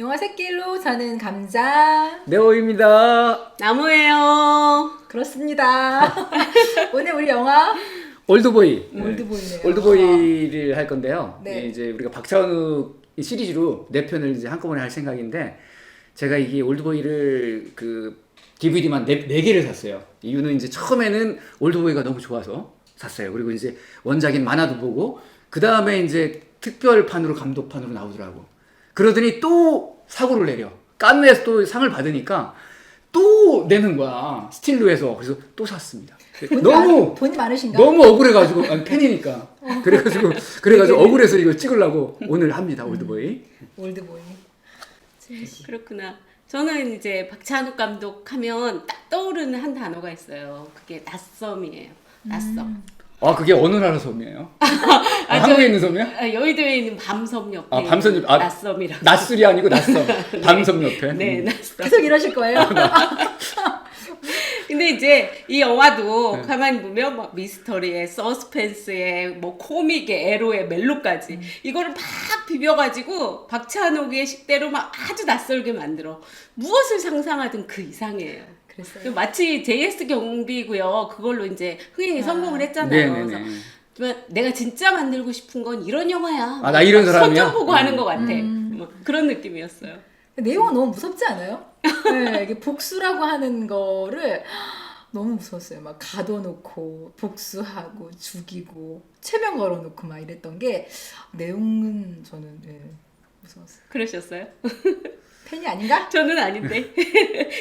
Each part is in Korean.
영화 새길로 사는 감자. 네오입니다. 나무예요. 그렇습니다. 오늘 우리 영화 올드보이. 올드보이네요. 올드보이를 할 건데요. 네. 이제 우리가 박찬욱 시리즈로 4편을 이제 한꺼번에 할 생각인데, 제가 이게 올드보이를 그 DVD만 4개를 샀어요. 이유는 이제 처음에는 올드보이가 너무 좋아서 샀어요. 그리고 이제 원작인 만화도 보고, 그 다음에 이제 특별판으로 감독판으로 나오더라고. 그러더니 또 사고를 내려. 깐느에서 또 상을 받으니까 또 내는 거야. 스틸로 해서. 그래서 또 샀습니다. 돈이 많으신가? 너무 억울해가지고, 아니, 팬이니까. 그래가지고 억울해서 이거 찍으려고 오늘 합니다. 올드보이. 올드보이. 그렇구나. 저는 이제 박찬욱 감독 하면 딱 떠오르는 한 단어가 있어요. 그게 낯섦이에요. 낯섦. 아, 그게 어느 나라 섬이에요? 아, 한국에 있는 섬이야? 여의도에 있는 밤섬 옆에 아, 밤섬 옆. 아, 낯섦이라고. 낯술이 아니고 낯섬. 밤섬 옆에. 네, 낯섦. 계속 이러실 거예요? 근데 이제 이 영화도 네. 가만히 보면 막 미스터리에 서스펜스에 뭐 코믹에 에로에 멜로까지 이거를 막 비벼가지고 박찬욱의 식대로 막 아주 낯설게 만들어. 무엇을 상상하든 그 이상이에요. 그랬어요. 마치 JS 경비고요. 그걸로 이제 흥행에 성공을 했잖아요. 네네네. 그래서 정말 내가 진짜 만들고 싶은 건 이런 영화야. 아, 나 이런 사람이야? 선전 보고 하는 것 같아. 뭐 그런 느낌이었어요. 내용은 너무 무섭지 않아요? 네, 이게 복수라고 하는 거를 너무 무서웠어요. 막 가둬놓고 복수하고 죽이고 최면 걸어놓고 막 이랬던 게 내용은 저는 무서웠어요. 그러셨어요? 팬이 아닌가? 저는 아닌데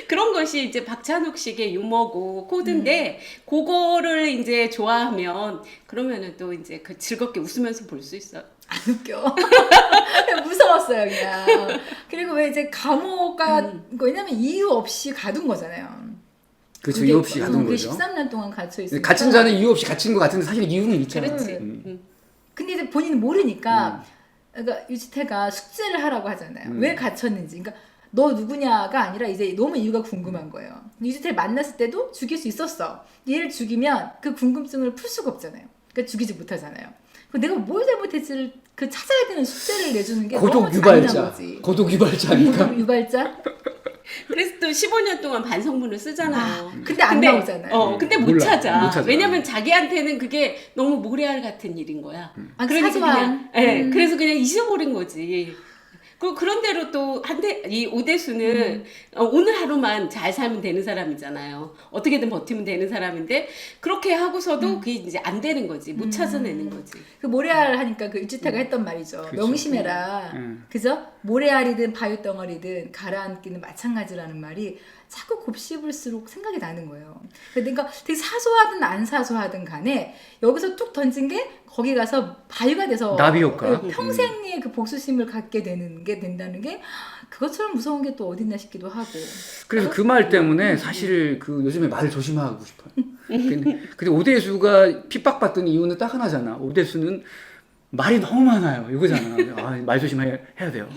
그런 것이 이제 박찬욱식의 유머고 코드인데 그거를 이제 좋아하면 그러면은 또 이제 그 즐겁게 웃으면서 볼 수 있어. 안 웃겨. 무서웠어요 그냥. 그리고 왜 이제 감옥 왜냐면 이유 없이 가둔 거잖아요. 그렇죠. 그게 이유 없이 가둔 그게 거죠. 13년 동안 갇혀 있으니까. 갇힌 자는 이유 없이 갇힌 것 같은데 사실 이유는 있잖아요. 그렇지. 근데 이제 본인은 모르니까 그러니까 유지태가 숙제를 하라고 하잖아요. 왜 갇혔는지. 그러니까 너 누구냐가 아니라 이제 너무 이유가 궁금한 거예요. 유지태를 만났을 때도 죽일 수 있었어. 얘를 죽이면 그 궁금증을 풀 수가 없잖아요. 그러니까 죽이지 못하잖아요. 내가 뭘 잘못했지를 그 찾아야 되는 숙제를 내주는 게 고독 너무 잔인한 유발자. 거지. 고독 유발자니까. 고독 유발자? 그래서 또 15년 동안 반성문을 쓰잖아요. 근데 안 나오잖아요. 근데 못 몰라. 찾아. 못 찾아. 왜냐면 자기한테는 그게 너무 모래알 같은 일인 거야. 그러니까 사소한. 그냥, 그래서 그냥 잊어버린 거지. 그런 대로 또 이 오대수는 오늘 하루만 잘 살면 되는 사람이잖아요. 어떻게든 버티면 되는 사람인데 그렇게 하고서도 그게 이제 안 되는 거지. 못 찾아내는 거지. 그 모래알 하니까 그 유지태가 했던 말이죠. 그렇죠. 명심해라. 그죠? 모래알이든 바위덩어리든 가라앉기는 마찬가지라는 말이 자꾸 곱씹을수록 생각이 나는 거예요. 그러니까 되게 사소하든 안 사소하든 간에 여기서 뚝 던진 게 거기 가서 바위가 돼서 나비 효과. 평생의 그 복수심을 갖게 된다는 게 그것처럼 무서운 게 또 어딨나 싶기도 하고. 그래서 그 말 때문에 사실 그 요즘에 말을 조심하고 싶어요. 근데 오대수가 핍박받던 이유는 딱 하나잖아. 오대수는 말이 너무 많아요. 이거잖아. 아, 말 조심해야 돼요.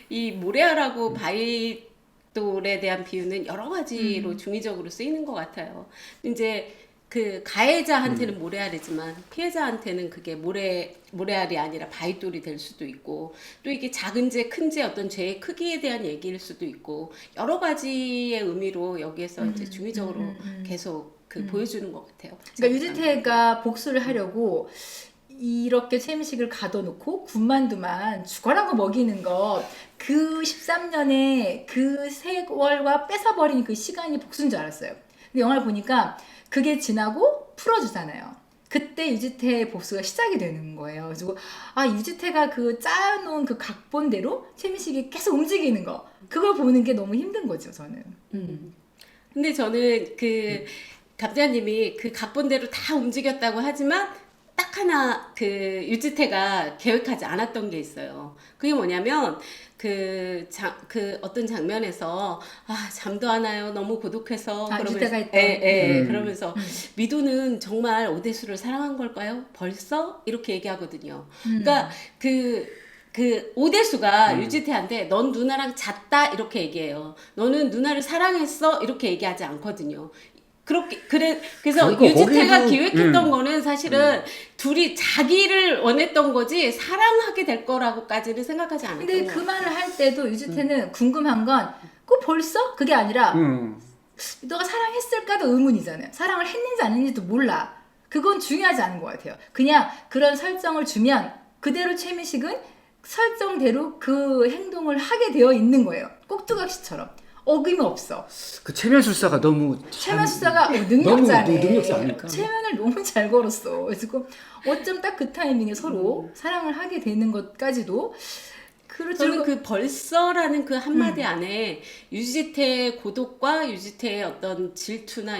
이 모래알하고 바위돌에 대한 비유는 여러 가지로 중의적으로 쓰이는 것 같아요. 이제 그 가해자한테는 모래알이지만 피해자한테는 그게 모래알이 아니라 바위돌이 될 수도 있고, 또 이게 작은 죄, 큰 죄, 어떤 죄의 크기에 대한 얘기일 수도 있고, 여러 가지의 의미로 여기에서 이제 중의적으로 계속 보여주는 것 같아요. 그러니까 유지태가 복수를 하려고 이렇게 최민식을 가둬놓고 군만두만 죽어라고 먹이는 것, 그 13년의 그 세월과 뺏어버린 그 시간이 복수인 줄 알았어요. 근데 영화를 보니까 그게 지나고 풀어주잖아요. 그때 유지태의 복수가 시작이 되는 거예요. 그래서 유지태가 그 짜놓은 그 각본대로 최민식이 계속 움직이는 거, 그걸 보는 게 너무 힘든 거죠, 저는. 근데 저는 그 감자님이 그 각본대로 다 움직였다고 하지만 딱 하나 그 유지태가 계획하지 않았던 게 있어요. 그게 뭐냐면 그 어떤 장면에서 잠도 안 와요. 너무 고독해서. 유지태가 했던. 그러면서 미도는 정말 오대수를 사랑한 걸까요? 벌써? 이렇게 얘기하거든요. 그러니까 그 오대수가 유지태한테 넌 누나랑 잤다 이렇게 얘기해요. 너는 누나를 사랑했어 이렇게 얘기하지 않거든요. 그래서 그리고 유지태가 거기도- 기획했던 거는 사실은 둘이 자기를 원했던 거지 사랑하게 될 거라고까지는 생각하지 않았던 근데 거 그 말을 할 때도 유지태는 궁금한 건 꼭 벌써? 그게 아니라 너가 사랑했을까도 의문이잖아요. 사랑을 했는지 안 했는지도 몰라. 그건 중요하지 않은 것 같아요. 그냥 그런 설정을 주면 그대로 최민식은 설정대로 그 행동을 하게 되어 있는 거예요. 꼭두각시처럼. 어김없어. 그 체면술사가 너무 최면 수사가 너무 능력자네. 능력자 아닐까? 최면을 너무 잘 걸었어. 그래서 어쩜 딱 그 타이밍에 서로 사랑을 하게 되는 것까지도 저는 그 벌써라는 그 한마디 음. 안에 유지태의 고독과 유지태의 어떤 질투나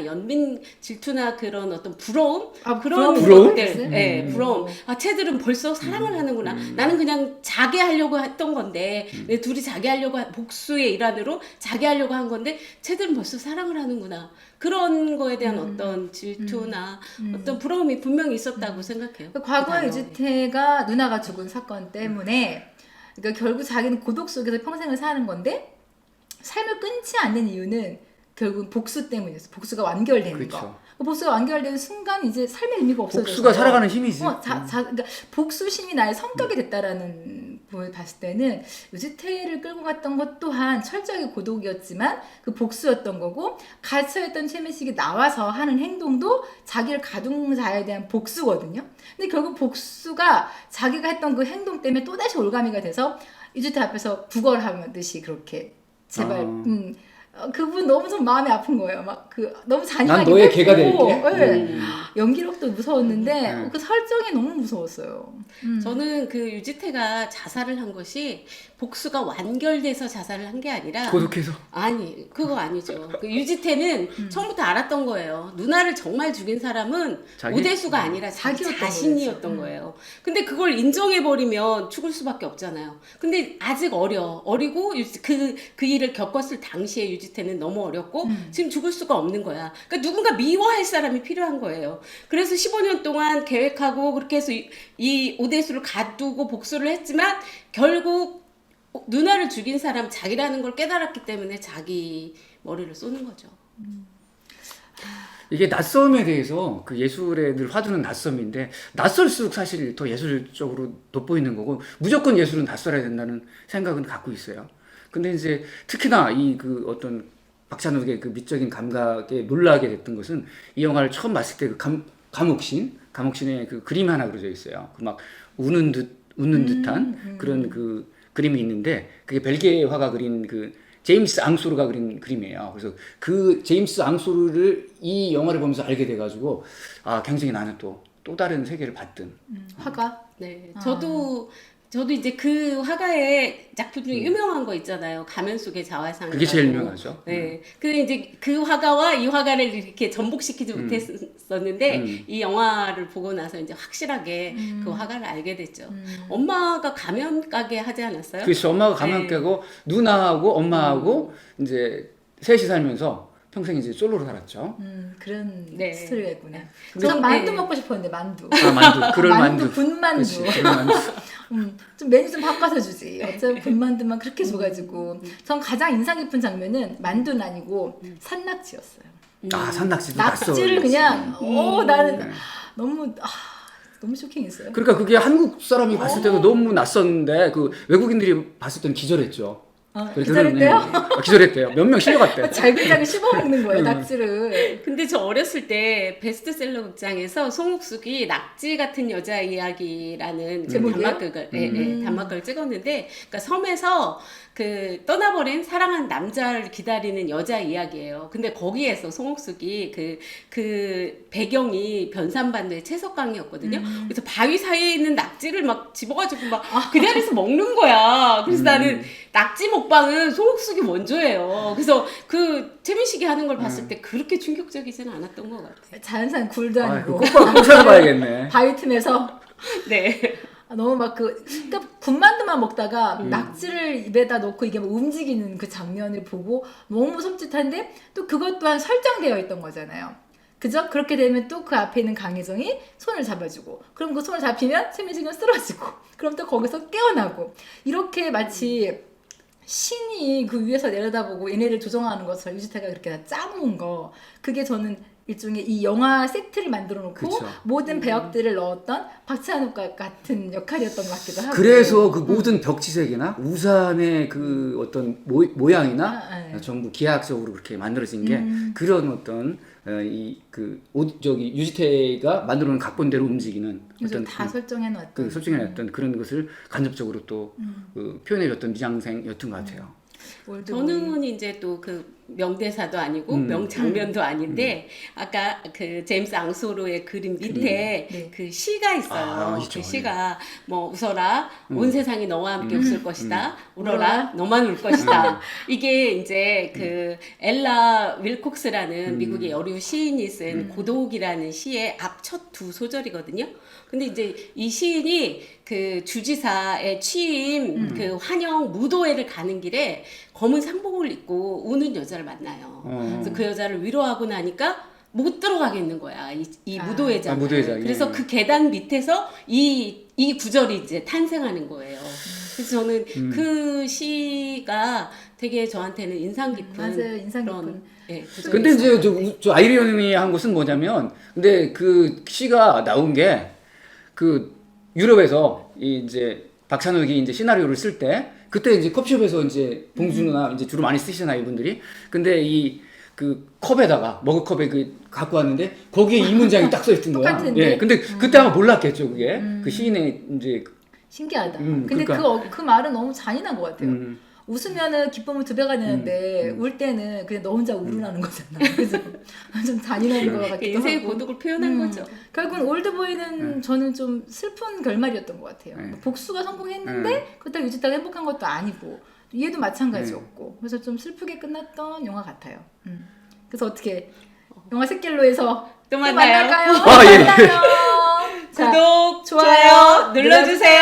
질투나 그런 어떤 부러움 그런 부러움? 것들, 부러움. 아, 쟤들은 벌써 사랑을 하는구나. 나는 그냥 자게 하려고 했던 건데, 내 둘이 자게 하려고 복수의 일환으로 자게 하려고 한 건데, 쟤들은 벌써 사랑을 하는구나. 그런 거에 대한 어떤 질투나 어떤 부러움이 분명히 있었다고 생각해요. 과거에 그 유지태가 누나가 죽은 사건 때문에 그러니까 결국 자기는 고독 속에서 평생을 사는 건데 삶을 끊지 않는 이유는 결국 복수 때문이었어. 복수가 완결되는 그렇죠. 거. 복수가 완결되는 순간 이제 삶의 의미가 없어져서 복수가 살아가는 힘이지. 그러니까 복수심이 나의 성격이 됐다라는 부분을 봤을 때는 유지태를 끌고 갔던 것 또한 철저하게 고독이었지만 그 복수였던 거고 갇혀있던 최민식이 나와서 하는 행동도 자기를 가둔 자에 대한 복수거든요. 근데 결국 복수가 자기가 했던 그 행동 때문에 또다시 올가미가 돼서 유지태 앞에서 구걸하듯이 그렇게 제발 그분 너무 좀 마음이 아픈 거예요. 막 그 너무 잔인하게 난 너의 개가 했고, 될게. 네. 연기력도 무서웠는데 그 설정이 너무 무서웠어요. 저는 그 유지태가 자살을 한 것이 복수가 완결돼서 자살을 한 게 아니라 고독해서. 아니 그거 아니죠. 그 유지태는 처음부터 알았던 거예요. 누나를 정말 죽인 사람은 자기? 오대수가 아니라 자기 자기였던 자신이었던 거예요. 근데 그걸 인정해버리면 죽을 수밖에 없잖아요. 근데 아직 어리고 그 일을 겪었을 당시에 유지태는 너무 어렸고 지금 죽을 수가 없는 거야. 그러니까 누군가 미워할 사람이 필요한 거예요. 그래서 15년 동안 계획하고 그렇게 해서 이 오대수를 가두고 복수를 했지만 결국 누나를 죽인 사람 자기라는 걸 깨달았기 때문에 자기 머리를 쏘는 거죠. 이게 낯섦에 대해서 그 예술에 늘 화두는 낯섦인데 낯설수록 사실 더 예술적으로 돋보이는 거고 무조건 예술은 낯설어야 된다는 생각은 갖고 있어요. 근데 이제 특히나 이 그 어떤 박찬욱의 그 미적인 감각에 놀라게 됐던 것은 이 영화를 처음 봤을 때 그 감옥신의 그 그림 하나 그려져 있어요. 그 막 웃는 듯한 그런 그 그림이 있는데 그게 벨기에 화가 그린 그 제임스 앙소르가 그린 그림이에요. 그래서 그 제임스 앙소르를 이 영화를 보면서 알게 돼가지고 아 굉장히 나는 또 다른 세계를 봤던. 화가 네, 저도 이제 그 화가의 작품 중에 유명한 거 있잖아요. 가면 속의 자화상. 그게 제일 유명하죠. 네. 근데 이제 그 화가와 이 화가를 이렇게 전복시키지 못했었는데 이 영화를 보고 나서 이제 확실하게 그 화가를 알게 됐죠. 엄마가 가면 가게 하지 않았어요? 그래서 엄마가 가면 네. 깨고 누나하고 엄마하고 이제 셋이 살면서 평생 이제 솔로로 살았죠. 그런 네. 스토리가 있구나. 근데 전 만두 네. 먹고 싶었는데 만두. 아 만두, 그럴 만두. 군만두. 그치, 그럴 만두. 좀 메뉴 좀 바꿔서 주지. 어차피 군만두만 그렇게 줘가지고. 전 가장 인상 깊은 장면은 만두는 아니고 산낙지였어요. 아 산낙지도 낙지를 낯설어. 그냥 나는 네. 너무 너무 쇼킹했어요. 그러니까 그게 한국 사람이 봤을 때도 너무 낯섰는데 그 외국인들이 봤을 때는 기절했죠. 기절했대요? 기절했대요. 몇 명 실려갔대. 잘글잘글 씹어먹는 거예요, 낙지를. 근데 저 어렸을 때 베스트셀러 극장에서 송옥숙이 낙지 같은 여자 이야기라는 그 제목이에요? 단막극을 찍었는데, 그러니까 섬에서 그 떠나버린 사랑한 남자를 기다리는 여자 이야기예요. 근데 거기에서 송옥숙이 그 배경이 변산반도의 채석강이었거든요. 그래서 바위 사이에 있는 낙지를 막 집어가지고 막 그 자리에서 먹는 거야. 그래서 나는 낙지 먹방은 송옥숙이 원조예요. 그래서 그 최민식이 하는 걸 봤을 때 그렇게 충격적이지는 않았던 것 같아요. 자연산 굴도 아, 아니고. 꼭 찾아봐야겠네. 바위 틈에서. 네. 너무 막 그러니까 군만두만 먹다가 낙지를 입에다 넣고 이게 막 움직이는 그 장면을 보고 너무 섬찟한데 또 그것 또한 설정되어 있던 거잖아요. 그죠? 그렇게 되면 또 그 앞에 있는 강혜정이 손을 잡아주고 그럼 그 손을 잡히면 최민식은 쓰러지고 그럼 또 거기서 깨어나고 이렇게 마치 신이 그 위에서 내려다보고 얘네를 조정하는 것처럼 유지태가 그렇게 다 짜놓은 거 그게 저는 일종의 이 영화 세트를 만들어 놓고 그쵸. 모든 배역들을 넣었던 박찬욱과 같은 역할이었던 것 같기도 하고. 그래서 그 모든 벽지색이나 우산의 그 어떤 모양이나 네. 전부 기하학적으로 그렇게 만들어진 게 그런 어떤 저기 유지태가 만들어놓은 각본대로 움직이는 그래서 어떤 다 설정해 놨던. 그 설정해놨던 그런 것을 간접적으로 또 표현해줬던 미장센이었던 것 같아요. 저는 이제 또 그 명대사도 아니고 명장면도 아닌데 아까 그 제임스 앙소로의 그림 밑에 네. 그 시가 있어요. 아, 있죠. 그 시가 뭐 웃어라 온 세상이 너와 함께 웃을 것이다. 울어라 너만 울 것이다. 이게 이제 그 엘라 윌콕스라는 미국의 여류 시인이 쓴 고독이라는 시의 앞 첫 두 소절이거든요. 근데 이제 이 시인이 그 주지사의 취임 그 환영 무도회를 가는 길에 검은 상복을 입고 우는 여자를 만나요. 그래서 그 여자를 위로하고 나니까 못 들어가겠는 거야. 이 무도회장을. 무도회장이. 그래서 그 계단 밑에서 이 구절이 이제 탄생하는 거예요. 그래서 저는 그 시가 되게 저한테는 인상 깊은 맞아요, 인상 그런, 깊은. 예, 구절이 근데 이제 있어요. 저 아이러니한 것은 뭐냐면, 근데 그 시가 나온 게 그 유럽에서 이제 박찬욱이 이제 시나리오를 쓸 때 그때 이제 커피숍에서 이제 봉준호나 이제 주로 많이 쓰시잖아요, 이분들이. 근데 이 그 컵에다가 머그컵에 그 갖고 왔는데 거기에 이 문장이 딱 써 있던 거야. 똑같은데? 예. 근데 그때 아마 몰랐겠죠, 그게. 그 시인의 이제 신기하다. 근데 그러니까. 그 말은 너무 잔인한 것 같아요. 웃으면은 기쁨은 두 배가 되는데 울 때는 그냥 너 혼자 우르라는 거잖아. 그래서 좀 잔인한 것 같기도 인생의 하고. 고독을 표현한 거죠. 결국은 올드보이는 저는 좀 슬픈 결말이었던 것 같아요. 복수가 성공했는데 그렇다고 유지태가 행복한 것도 아니고 얘도 마찬가지였고 그래서 좀 슬프게 끝났던 영화 같아요. 그래서 어떻게 영화 샛길로에서 또 만나요. 만날까요? 아, 예. 만나요. 자, 구독, 좋아요 좋아요 눌러주세요.